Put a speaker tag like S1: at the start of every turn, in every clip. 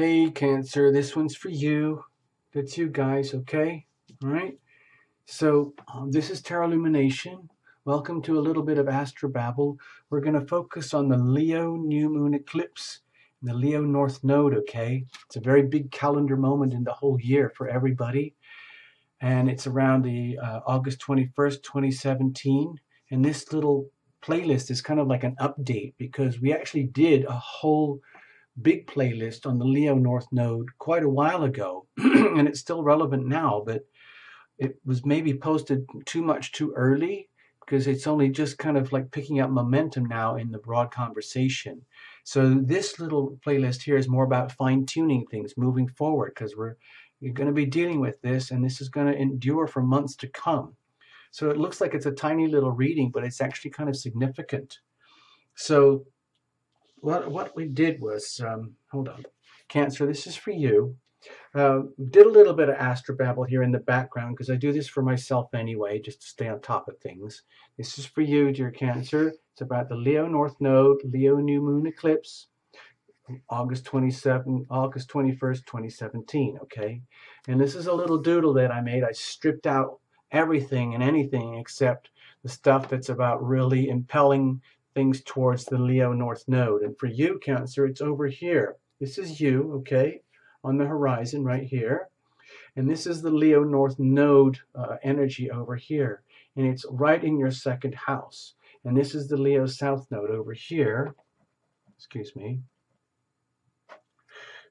S1: Hey, Cancer, this one's for you. That's you guys, okay? All right. So this is Tarot Lumination. Welcome to a little bit of Astrobabble. We're going to focus on the Leo new moon eclipse and the Leo North Node, okay? It's a very big calendar moment in the whole year for everybody. And it's around the August 21st, 2017. And this little playlist is kind of like an update because we actually did a whole big playlist on the Leo North Node quite a while ago, and it's still relevant now, but it was maybe posted too early because it's only just kind of like picking up momentum now in the broad conversation. So this little playlist here is more about fine-tuning things moving forward because you're going to be dealing with this, and this is going to endure for months to come. So it looks like it's a tiny little reading, but it's actually kind of significant. So what we did was, hold on, Cancer, this is for you. Did a little bit of Astrobabble here in the background because I do this for myself anyway, just to stay on top of things. This is for you, dear Cancer. It's about the Leo North Node, Leo New Moon Eclipse, August 21st, 2017, okay? And this is a little doodle that I made. I stripped out everything and anything except the stuff that's about really impelling things towards the Leo North Node. And for you, Cancer, it's over here. This is you, okay, on the horizon right here. And this is the Leo North Node energy over here. And it's right in your second house. And this is the Leo South Node over here. Excuse me.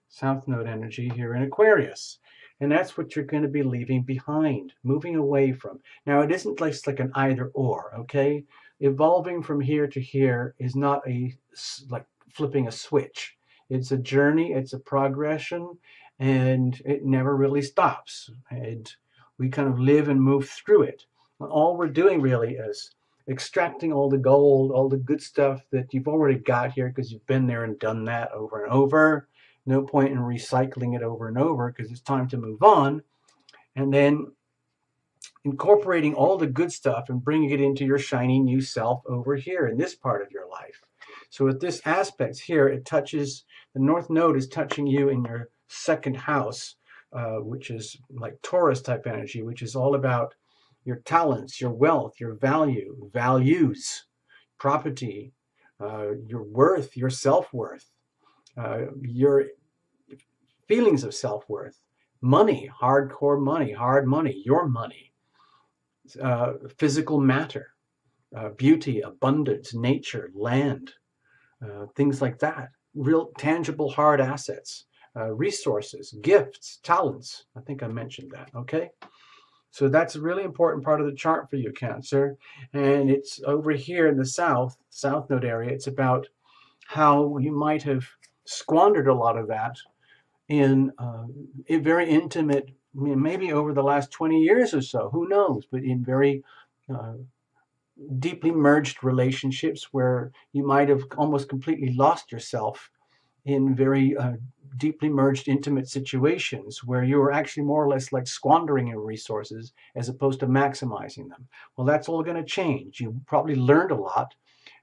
S1: South Node energy here in Aquarius. And that's what you're going to be leaving behind, moving away from. Now, it isn't like an either or, okay? Evolving from here to here is not like flipping a switch. It's a journey, it's a progression, and it never really stops. And we kind of live and move through it. All we're doing really is extracting all the gold, all the good stuff that you've already got here because you've been there and done that over and over. No point in recycling it over and over because it's time to move on. And then incorporating all the good stuff and bringing it into your shiny new self over here in this part of your life. So with this aspect here, it touches, the North Node is touching you in your second house, which is like Taurus type energy, which is all about your talents, your wealth, your values, property, your worth, your self-worth, your feelings of self-worth, money, hardcore money, hard money, your money, physical matter, beauty, abundance, nature, land, things like that, real tangible hard assets, resources, gifts, talents. I think I mentioned that, okay? So that's a really important part of the chart for you, Cancer. And it's over here in the South Node area. It's about how you might have squandered a lot of that in a very intimate, maybe over the last 20 years or so, who knows, but in very deeply merged relationships where you might have almost completely lost yourself in very deeply merged intimate situations where you were actually more or less like squandering your resources as opposed to maximizing them. Well, that's all going to change. You probably learned a lot,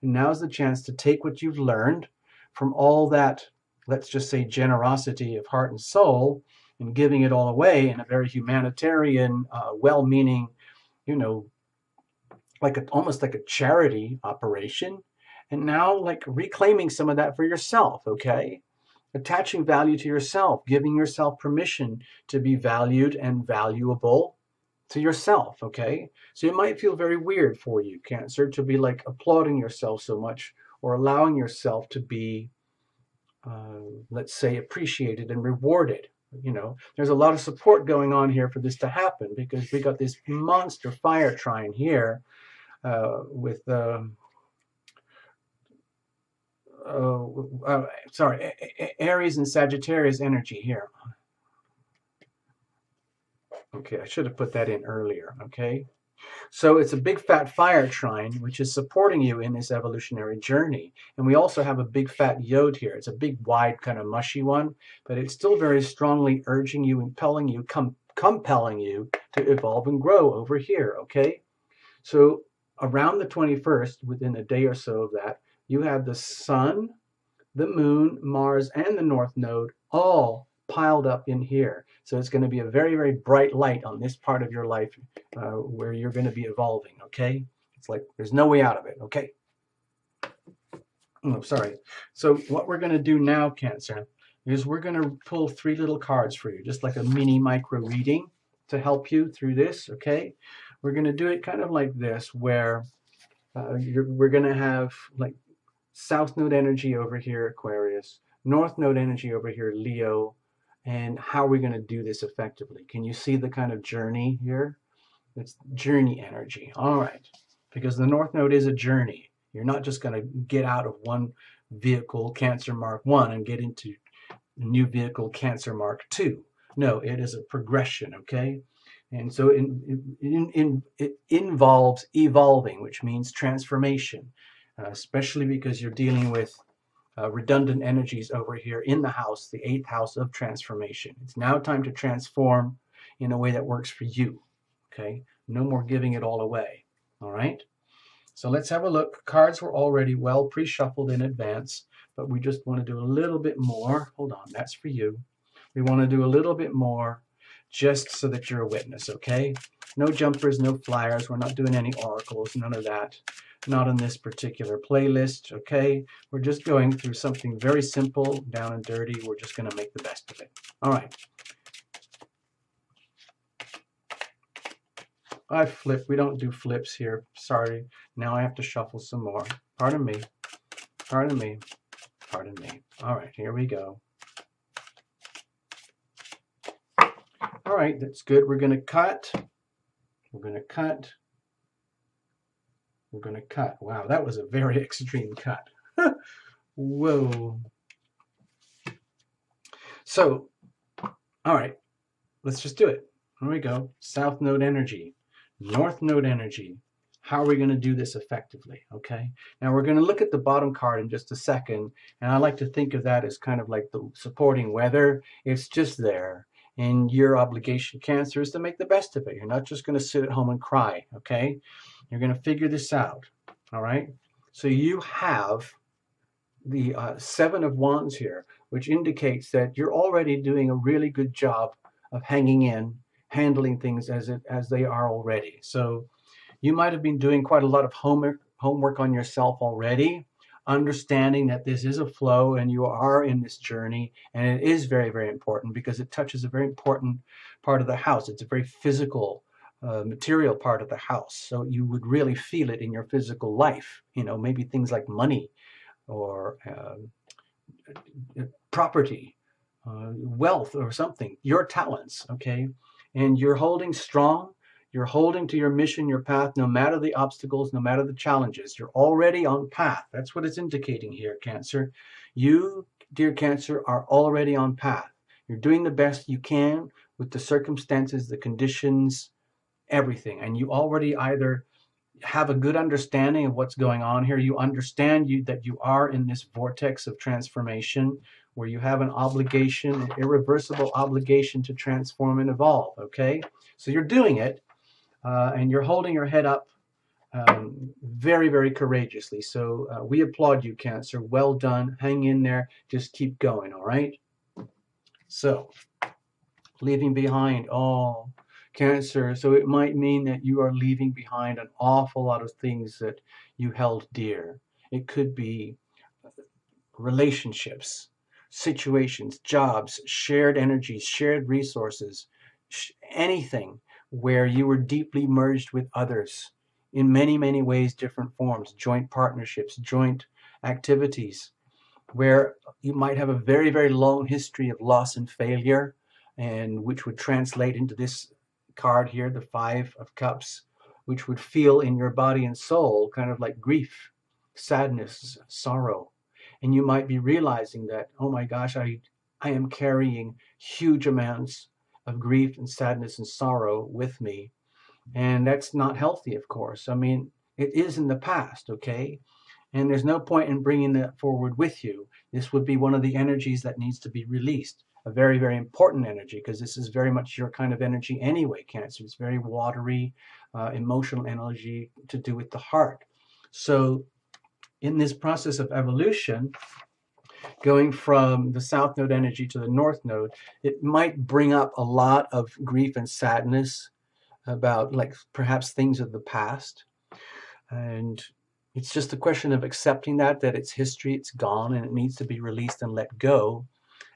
S1: and now's the chance to take what you've learned from all that, let's just say, generosity of heart and soul, and giving it all away in a very humanitarian, well-meaning, you know, like almost like a charity operation. And now, like, reclaiming some of that for yourself, okay? Attaching value to yourself, giving yourself permission to be valued and valuable to yourself, okay? So it might feel very weird for you, Cancer, to be like applauding yourself so much or allowing yourself to be let's say, appreciated and rewarded. You know, there's a lot of support going on here for this to happen because we got this monster fire trine here with, Aries and Sagittarius energy here. Okay, I should have put that in earlier, okay? So it's a big fat fire trine, which is supporting you in this evolutionary journey. And we also have a big fat yod here. It's a big, wide, kind of mushy one, but it's still very strongly urging you, impelling you, compelling you to evolve and grow over here, okay? So around the 21st, within a day or so of that, you have the sun, the moon, Mars, and the north node all piled up in here. So it's going to be a very, very bright light on this part of your life where you're going to be evolving, okay? It's like there's no way out of it, okay? Oh, sorry. So what we're going to do now, Cancer, is we're going to pull 3 little cards for you, just like a mini micro reading to help you through this, okay? We're going to do it kind of like this, where we're going to have like South Node energy over here, Aquarius, North Node energy over here, Leo, and how are we going to do this effectively? Can you see the kind of journey here? It's journey energy. All right, because the North Node is a journey. You're not just going to get out of one vehicle, Cancer Mark 1, and get into a new vehicle, Cancer Mark 2. No, it is a progression, okay? And so it involves evolving, which means transformation, especially because you're dealing with redundant energies over here in the house, the 8th house of transformation. It's now time to transform in a way that works for you, okay? No more giving it all away, all right? So let's have a look. Cards were already well pre-shuffled in advance, but we just want to do a little bit more. Hold on, that's for you. We want to do a little bit more just so that you're a witness, okay? No jumpers, no flyers. We're not doing any oracles, none of that. Not on this particular playlist, okay? We're just going through something very simple, down and dirty. We're just going to make the best of it. All right. I flip. We don't do flips here. Sorry. Now I have to shuffle some more. Pardon me. Pardon me. Pardon me. All right, here we go. All right, that's good. We're going to cut. We're going to cut. We're going to cut. Wow, that was a very extreme cut. Whoa. So, all right, let's just do it. Here we go. South Node energy. North Node energy. How are we going to do this effectively? Okay. Now we're going to look at the bottom card in just a second, and I like to think of that as kind of like the supporting weather. It's just there, and your obligation, Cancer, is to make the best of it. You're not just going to sit at home and cry. Okay. You're going to figure this out. All right. So you have the 7 of Wands here, which indicates that you're already doing a really good job of hanging in, handling things as they are already. So you might have been doing quite a lot of homework on yourself already, understanding that this is a flow and you are in this journey, and it is very, very important because it touches a very important part of the house. It's a very physical, material part of the house. So you would really feel it in your physical life. You know, maybe things like money or property, wealth or something, your talents, okay? And you're holding strong. You're holding to your mission, your path, no matter the obstacles, no matter the challenges. You're already on path. That's what it's indicating here, Cancer. You, dear Cancer, are already on path. You're doing the best you can with the circumstances, the conditions, everything. And you already either have a good understanding of what's going on here. You understand that you are in this vortex of transformation where you have an obligation, an irreversible obligation to transform and evolve, okay? So you're doing it, and you're holding your head up very, very courageously. So we applaud you, Cancer. Well done. Hang in there. Just keep going, all right? So, leaving behind, oh, Cancer. So it might mean that you are leaving behind an awful lot of things that you held dear. It could be relationships, situations, jobs, shared energies, shared resources, anything where you were deeply merged with others in many, many ways, different forms, joint partnerships, joint activities, where you might have a very, very long history of loss and failure, and which would translate into this card here, the 5 of Cups, which would feel in your body and soul kind of like grief, sadness, sorrow. And you might be realizing that, oh my gosh, I am carrying huge amounts of grief and sadness and sorrow with me. And that's not healthy, of course. I mean, it is in the past, okay? And there's no point in bringing that forward with you. This would be one of the energies that needs to be released. A very, very important energy, because this is very much your kind of energy anyway, Cancer. It's very watery, emotional energy to do with the heart. So in this process of evolution, going from the South Node energy to the North Node, it might bring up a lot of grief and sadness about like perhaps things of the past. And it's just a question of accepting that it's history, it's gone, and it needs to be released and let go.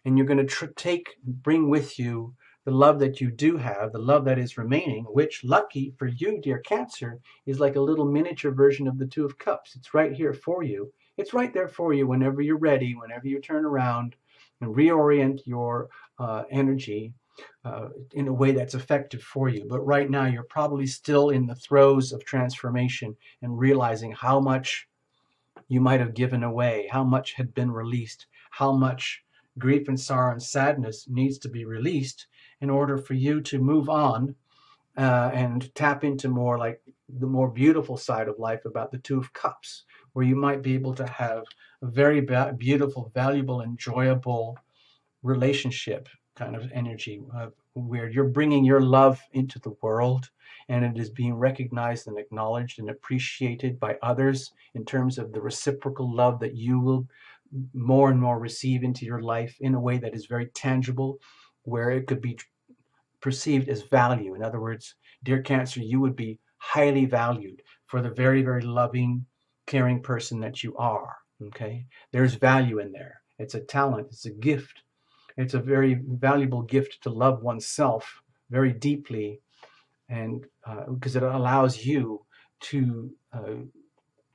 S1: And you're going to bring with you the love that you do have, the love that is remaining, which, lucky for you, dear Cancer, is like a little miniature version of the Two of Cups. It's right here for you. It's right there for you whenever you're ready, whenever you turn around and reorient your energy in a way that's effective for you. But right now, you're probably still in the throes of transformation and realizing how much you might have given away, how much had been released, how much grief and sorrow and sadness needs to be released in order for you to move on and tap into more like the more beautiful side of life about the Two of Cups, where you might be able to have a very beautiful, valuable, enjoyable relationship kind of energy where you're bringing your love into the world and it is being recognized and acknowledged and appreciated by others in terms of the reciprocal love that you will more and more receive into your life in a way that is very tangible, where it could be perceived as value. In other words, dear Cancer, you would be highly valued for the very, very loving, caring person that you are. Okay? There's value in there. It's a talent. It's a gift. It's a very valuable gift to love oneself very deeply, and because it allows you to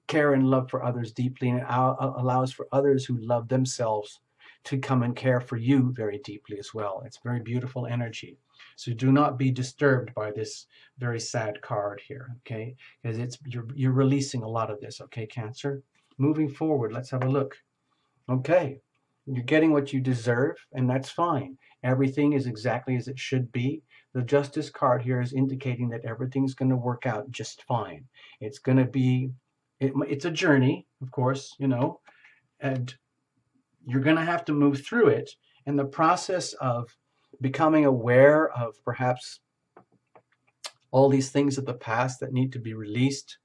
S1: care and love for others deeply, and it allows for others who love themselves to come and care for you very deeply as well. It's very beautiful energy. So do not be disturbed by this very sad card here, okay? Because you're releasing a lot of this, okay, Cancer? Moving forward, let's have a look. Okay, you're getting what you deserve, and that's fine. Everything is exactly as it should be. The Justice card here is indicating that everything's going to work out just fine. It's going to be, it's a journey, of course, you know, and you're going to have to move through it. And the process of becoming aware of perhaps all these things of the past that need to be released,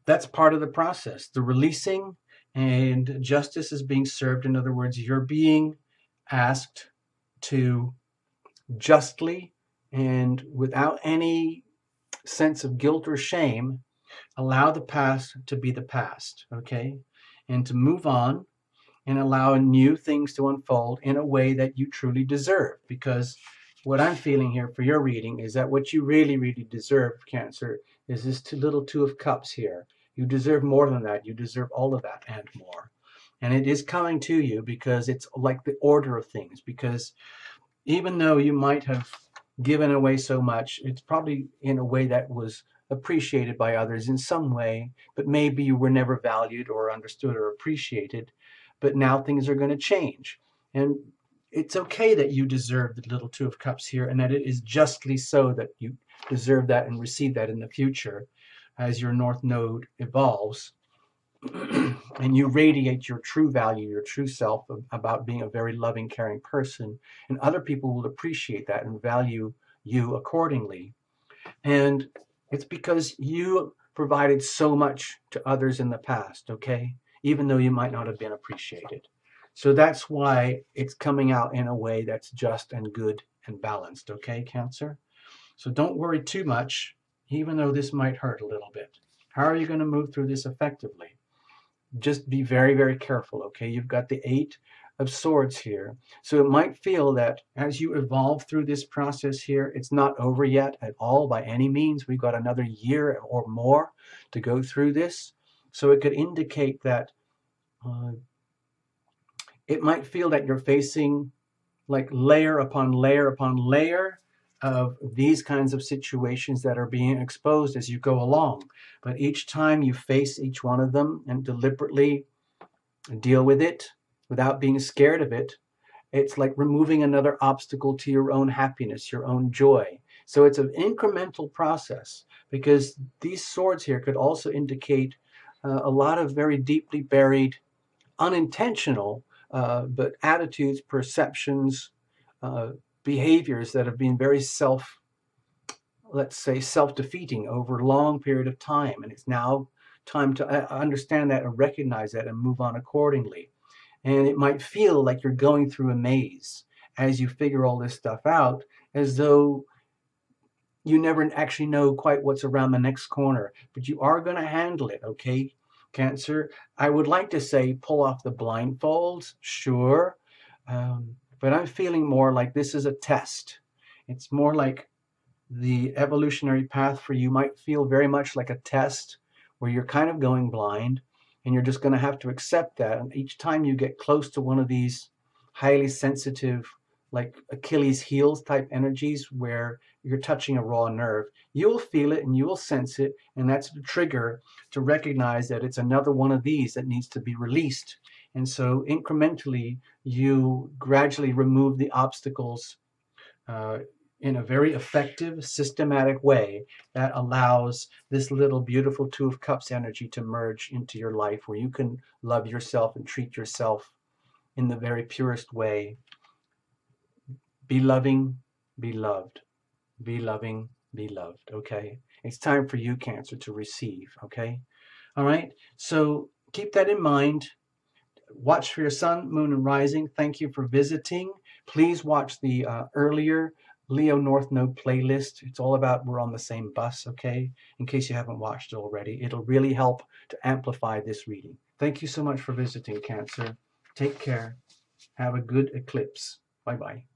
S1: that's part of the process. The releasing and justice is being served. In other words, you're being asked to justly and without any sense of guilt or shame, allow the past to be the past, okay? And to move on and allow new things to unfold in a way that you truly deserve. Because what I'm feeling here for your reading is that what you really, really deserve, Cancer, is this little Two of Cups here. You deserve more than that. You deserve all of that and more. And it is coming to you because it's like the order of things. Because even though you might have given away so much, it's probably in a way that was appreciated by others in some way, but maybe you were never valued or understood or appreciated. But now things are going to change. And it's okay that you deserve the little Two of Cups here, and that it is justly so that you deserve that and receive that in the future as your North Node evolves. And you radiate your true value, your true self about being a very loving, caring person. And other people will appreciate that and value you accordingly. And it's because you provided so much to others in the past, okay? Even though you might not have been appreciated. So that's why it's coming out in a way that's just and good and balanced, okay, Cancer? So don't worry too much, even though this might hurt a little bit. How are you going to move through this effectively? Just be very, very careful, okay? You've got the Eight of Swords here. So it might feel that as you evolve through this process here, it's not over yet at all by any means. We've got another year or more to go through this. So it could indicate that it might feel that you're facing like layer upon layer upon layer of these kinds of situations that are being exposed as you go along. But each time you face each one of them and deliberately deal with it without being scared of it, it's like removing another obstacle to your own happiness, your own joy. So it's an incremental process, because these swords here could also indicate a lot of very deeply buried, unintentional, but attitudes, perceptions, behaviors that have been very let's say, self-defeating over a long period of time. And it's now time to understand that and recognize that and move on accordingly. And it might feel like you're going through a maze as you figure all this stuff out, as though you never actually know quite what's around the next corner, but you are going to handle it, okay, Cancer? I would like to say pull off the blindfolds, sure, but I'm feeling more like this is a test. It's more like the evolutionary path for you might feel very much like a test where you're kind of going blind, and you're just going to have to accept that. And each time you get close to one of these highly sensitive, like Achilles heels type energies where you're touching a raw nerve, you will feel it and you will sense it, and that's the trigger to recognize that it's another one of these that needs to be released. And so incrementally, you gradually remove the obstacles in a very effective, systematic way that allows this little beautiful Two of Cups energy to merge into your life, where you can love yourself and treat yourself in the very purest way. Be loving, be loved. Be loving, be loved, okay? It's time for you, Cancer, to receive, okay? All right, so keep that in mind. Watch for your sun, moon, and rising. Thank you for visiting. Please watch the earlier Leo North Node playlist. It's all about we're on the same bus, okay? In case you haven't watched it already. It'll really help to amplify this reading. Thank you so much for visiting, Cancer. Take care. Have a good eclipse. Bye-bye.